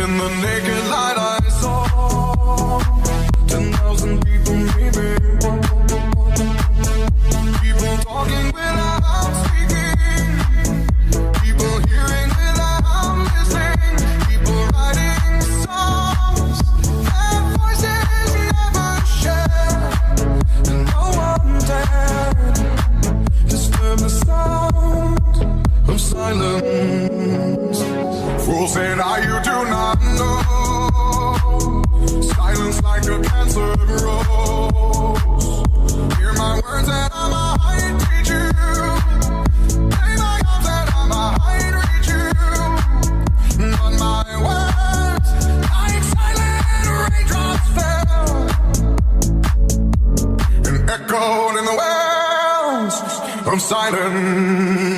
in the naked light I saw 10,000 people maybe. People talking without speaking. People hearing without listening. People writing songs their voices never share. And no one dared disturb the sound of silence. Fools say now you do not know. Silence like a cancer grows. Hear my words and I might teach you. Play my arms and I might reach you. But my words, like silent raindrops fell and echoed in the wells of silence.